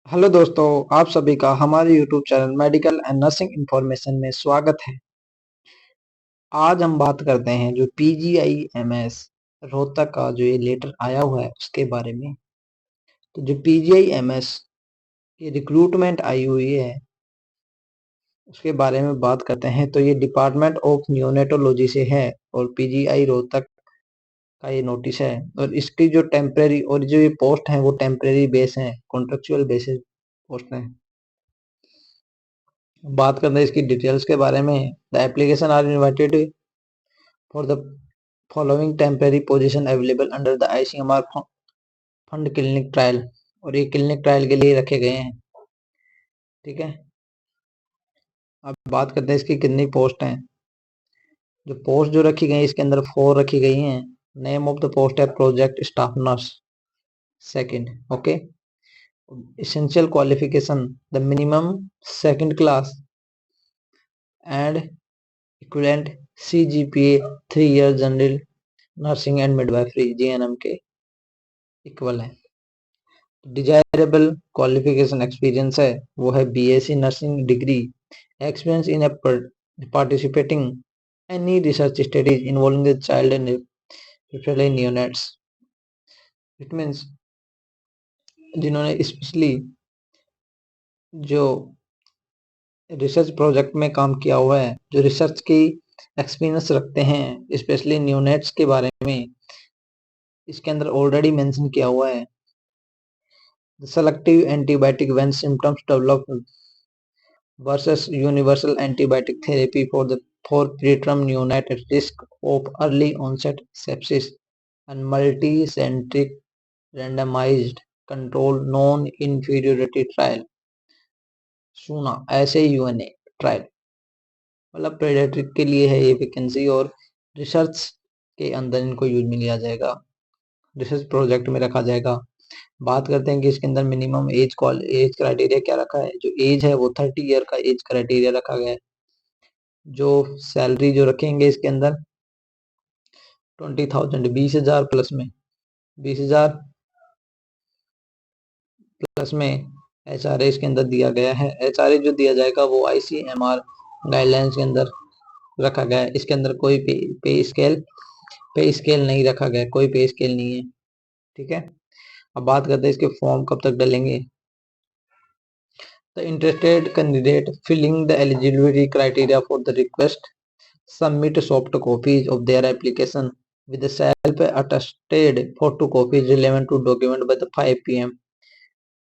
Hello दोस्तों, आप सभी का हमारे YouTube channel medical and nursing information में स्वागत है। आज हम बात करते हैं जो पीजीआईएमएस रोहतक का जो ये लेटर आया हुआ है उसके बारे में। तो जो पीजीआईएमएस की रिक्रूटमेंट आई हुई है उसके बारे में बात करते हैं। तो ये डिपार्टमेंट ऑफ न्यूनेटोलॉजी से है और पीजीआई रोहतक का ये नोटिस है। और इसकी जो टेम्परेरी और जो ये पोस्ट है वो टेम्परेरी बेस है, कॉन्ट्रेक्चुअल बेसिस पोस्ट है। बात करते हैं इसकी डिटेल्स के बारे में। The application are invited for the following temporary position available under the ICMR fund clinic trial. और ये क्लिनिक ट्रायल के लिए रखे गए हैं। ठीक है, अब बात करते हैं इसकी कितनी पोस्ट हैं। जो पोस्ट जो रखी गई इसके अंदर 4 रखी गई हैं। नेम ऑफ द पोस्ट है project staff nurse second. Okay, essential qualification the minimum second class and equivalent CGPA 3 year general nursing and midwifery GNM के इक्वल है। डिजायरेबल क्वालिफिकेशन एक्सपीरियंस है वो है BSc nursing degree, experience in participating any research studies involving the child and specially neonates. It means जिन्होंने specially जो research project में काम किया हुआ है, जो रिसर्च की एक्सपीरियंस रखते हैं स्पेशली न्यूनेट्स के बारे में, इसके अंदर ऑलरेडी मेंशन किया हुआ है। The selective antibiotic when symptoms develop versus universal antibiotic therapy for preterm neonate at risk of early onset sepsis and multi-centric randomized control non-inferiority trial सुना ऐसे यूएनए ट्रायल। मतलब पेडियाट्रिक के लिए है ये वैकेंसी और रिसर्च के अंदर इनको यूज में लिया जाएगा, रिसर्च प्रोजेक्ट में रखा जाएगा। बात करते हैं कि इसके अंदर मिनिमम एज क्राइटेरिया क्या रखा है। जो एज है वो 30 ईयर का एज क्राइटेरिया रखा गया है। जो सैलरी जो रखेंगे इसके अंदर 20,000 20,000 प्लस में 20,000 प्लस में एचआरए इसके अंदर दिया गया है। एचआरए जो दिया जाएगा वो आईसीएमआर गाइडलाइंस के अंदर रखा गया है। इसके अंदर कोई पे स्केल नहीं रखा गया, कोई पे स्केल नहीं है। ठीक है, अब बात करते हैं इसके फॉर्म कब तक डलेंगे। The interested candidate filling the eligibility criteria for the request submit soft copies of their application with the self-attested photocopies relevant to document by the 5 p.m.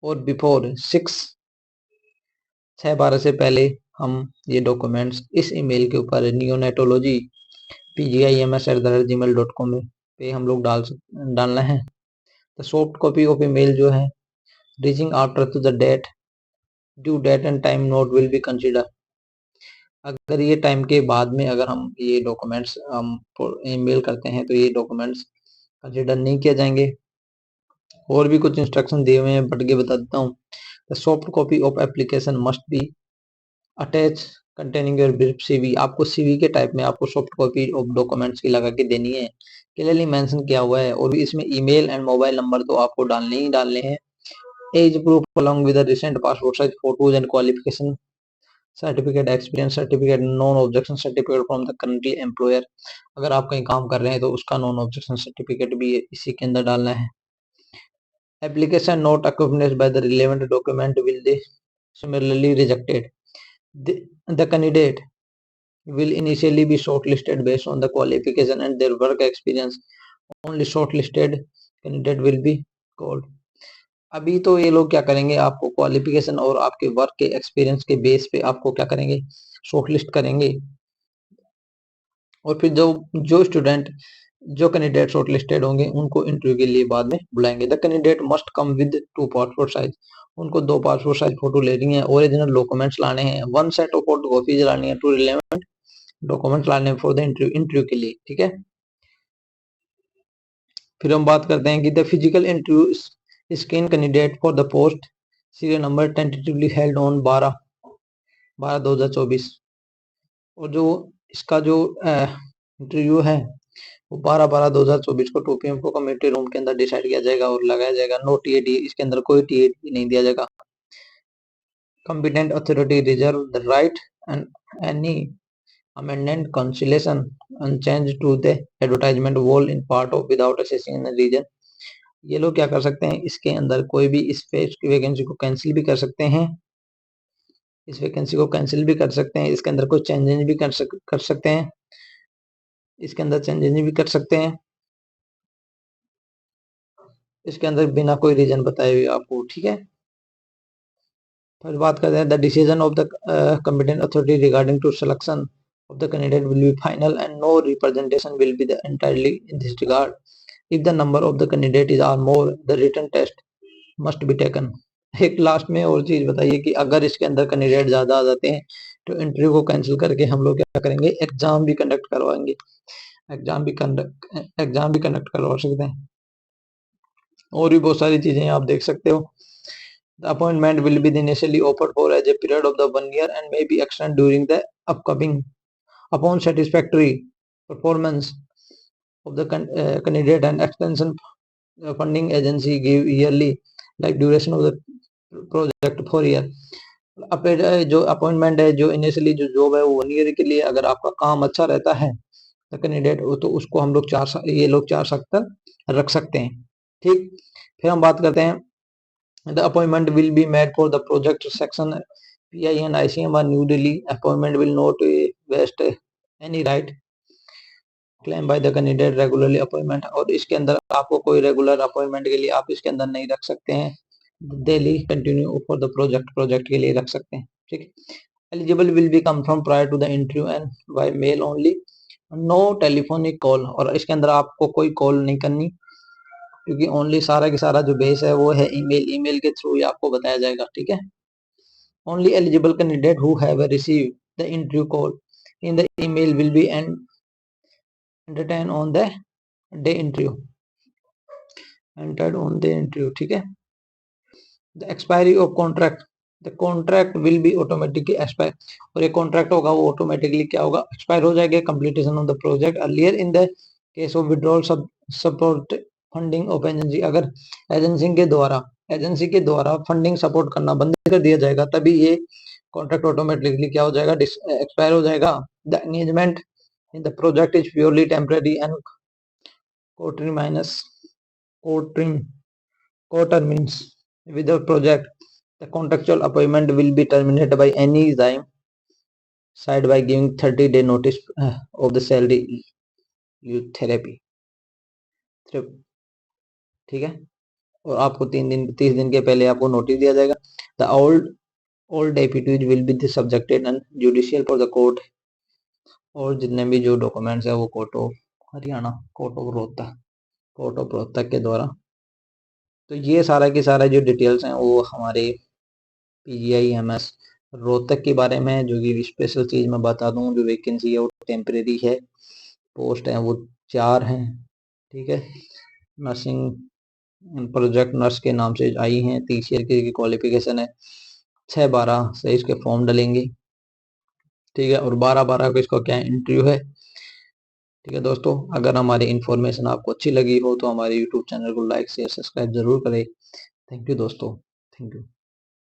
और before 6/12 से पहले हम ये डॉक्यूमेंट्स इस ईमेल के ऊपर neonatology pgims@gmail.com पे हम लोग डालना है। तो सॉफ्ट कॉपी ऑफ ईमेल जो है reaching after to the date due date and time note will be consider. अगर ये टाइम के बाद में अगर हम ये डॉक्यूमेंट्स हम ईमेल करते हैं तो ये डॉक्यूमेंट्स कंसिडर नहीं किए जाएंगे। और भी कुछ इंस्ट्रक्शन दिए हुए हैं, बट के बता देता हूँ। The soft copy of application must be attach containing your brief CV. आपको सीवी के टाइप में आपको सॉफ्ट कॉपी ऑफ डॉक्यूमेंट्स की लगा के देनी है, क्लियरली मेंशन किया हुआ है। और इसमें ईमेल एंड मोबाइल नंबर तो आपको डालने ही डालने हैं। Age proof along with recent passport size photos and qualification certificate, experience certificate, non objection certificate from the currently employer. अगर आप कहीं काम कर रहे हैं तो उसका नॉन ऑब्जेक्शन सर्टिफिकेट भी इसी के अंदर डालना है। Application not accompanied by the relevant document will be similarly rejected. The candidate will initially be shortlisted based on the qualification and their work experience. Only shortlisted candidate will be called. अभी तो ये लोग क्या करेंगे, आपको qualification और आपके work के एक्सपीरियंस के बेस पे आपको क्या करेंगे, शॉर्टलिस्ट करेंगे। और फिर जो स्टूडेंट जो कैंडिडेट शॉर्टलिस्टेड होंगे उनको इंटरव्यू के लिए बाद में बुलाएंगे। The candidate must come with 2 passport size. उनको 2 पासपोर्ट साइज फोटो लेनी है, ओरिजिनल डॉक्यूमेंट्स लाने हैं, 1 सेट ऑफ फोटो कॉपीज लानी है, 2 रिलेवेंट डॉक्यूमेंट्स लाने हैं फॉर द इंटरव्यू के लिए। ठीक है, फिर हम बात करते हैं कि the physical interview screen candidate for the post serial number tentatively held on 12/12/2024। और जो इसका जो इंटरव्यू है वो 12/12/2024 को 2 PM को कमेटी रूम के अंदर डिसाइड किया जाएगा और लगाया जाएगा। नो टीएडी, इसके अंदर कोई टीएडी नहीं दिया जाएगा। competent authority reserve the right and any amendment cancellation unchanged to the advertisement wall in part of without assessing the reason। ये लोग क्या कर सकते हैं, इसके अंदर कोई भी इस पेज की वैकेंसी को कैंसिल भी कर सकते हैं, इस वैकेंसी को कैंसिल भी कर सकते हैं, इसके अंदर कोई चेंजेस भी कर सकते हैं, इसके अंदर चेंजेस भी कर सकते हैं, इसके अंदर बिना कोई रीजन बताए हुए आपको, ठीक है। फिर बात करते हैं the decision of the competent authority regarding to selection of the candidate will be final and no representation will be entirely in this regard. If the number of the candidates are more, the written test must be taken. एक last में और चीज बताइए कि अगर इसके अंदर candidate ज्यादा आ जाते हैं तो इंटरव्यू को कैंसिल करके हम लोग क्या करेंगे, एग्जाम भी कंडक्ट करवाएंगे, एग्जाम भी कंडक्ट करवा सकते हैं। और भी बहुत सारी चीजें आप देख सकते हो। The appointment will be initially offered for as a period of the 1 year and may be extended during the upcoming upon satisfactory performance of the candidate and extension funding agency give yearly like duration of the project for year। अब जो appointment है, जो initially जो job है वो 1 year के लिए, अगर आपका काम अच्छा रहता है तो कैंडिडेट तो उसको हम लोग ये लोग 4 साल तक रख सकते हैं, ठीक। फिर हम बात करते हैं the appointment will be made for the project section PI and ICM are New Delhi। appointment will not waste any right claim by the candidate regularly appointment। और इसके अंदर आपको कोई रेगुलर अपॉइंटमेंट के लिए आप इसके अंदर नहीं रख सकते हैं, daily continue for the project के लिए रख सकते हैं, ठीक। Eligible will be confirm prior to the interview and by mail only, no telephonic call. और इसके अंदर आपको कोई कॉल नहीं करनी, क्योंकि ओनली सारा की सारा जो बेस है वो है ईमेल के थ्रू ही आपको बताया जाएगा, ठीक है। Only eligible candidate who have received the interview call in the email will be entered on the day interview, ठीक है। the expiry of contract, the contract will be automatically expire। और ये कॉन्ट्रैक्ट होगा वो ऑटोमेटिकली क्या होगा, expire हो जाएगा completion of the project earlier in the case of withdrawal support funding of agency. अगर एजेंसी के द्वारा फंडिंग सपोर्ट करना बंद कर दिया जाएगा तभी ये कॉन्ट्रैक्ट ऑटोमेटिकली क्या हो जाएगा, एक्सपायर हो जाएगा। The engagement in the project is purely temporary and co-termines with the project। the contractual appointment will be terminated by any time side by giving 30-day notice of the salary therapy, ठीक है। और आपको 30 दिन के पहले आपको notice दिया जाएगा। the all deputies will be subjected and judicial for the court। और जितने भी जो डॉक्यूमेंट्स है वो court of Haryana, court of Rohtak के द्वारा। तो ये सारा की सारा जो डिटेल्स हैं वो हमारे PGI-MS रोहतक के बारे में, जो कि स्पेशल चीज मैं बता दूं, जो वैकेंसी है वो टेम्परेरी है, पोस्ट है वो 4 हैं, ठीक है। नर्सिंग प्रोजेक्ट नर्स के नाम से आई हैं, 30 ईयर की क्वालिफिकेशन है, 6/12 से इसके फॉर्म डलेंगे, ठीक है। और 12/12 को इसका क्या इंटरव्यू है, ठीक है दोस्तों। अगर हमारी इन्फॉर्मेशन आपको अच्छी लगी हो तो हमारे YouTube चैनल को लाइक शेयर सब्सक्राइब जरूर करें। थैंक यू दोस्तों, थैंक यू।